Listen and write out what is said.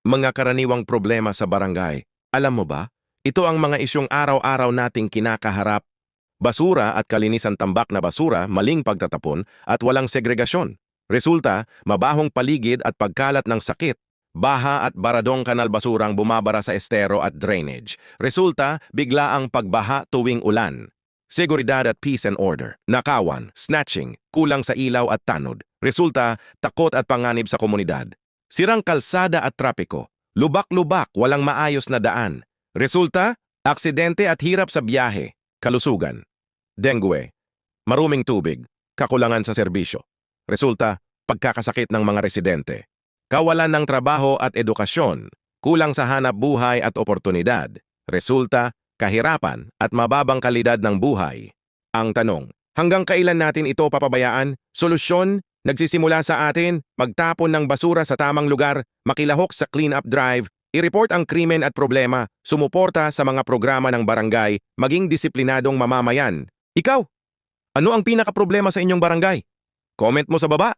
Mga karaniwang problema sa barangay. Alam mo ba? Ito ang mga isyong araw-araw nating kinakaharap. Basura at kalinisan tambak na basura, maling pagtatapon at walang segregasyon. Resulta, mabahong paligid at pagkalat ng sakit. Baha at baradong kanal basurang bumabara sa estero at drainage. Resulta, biglaang pagbaha tuwing ulan. Seguridad at peace and order. Nakawan, snatching, kulang sa ilaw at tanod. Resulta, takot at panganib sa komunidad. Sirang kalsada at trapiko. Lubak-lubak, walang maayos na daan. Resulta, aksidente at hirap sa biyahe. Kalusugan. Dengue. Maruming tubig. Kakulangan sa serbisyo. Resulta, pagkakasakit ng mga residente. Kawalan ng trabaho at edukasyon. Kulang sa hanap buhay at oportunidad. Resulta, kahirapan at mababang kalidad ng buhay. Ang tanong, hanggang kailan natin ito papabayaan? Solusyon, nagsisimula sa atin, magtapon ng basura sa tamang lugar, makilahok sa clean-up drive, i-report ang krimen at problema, sumuporta sa mga programa ng barangay, maging disiplinadong mamamayan. Ikaw, ano ang pinaka-problema sa inyong barangay? Comment mo sa baba.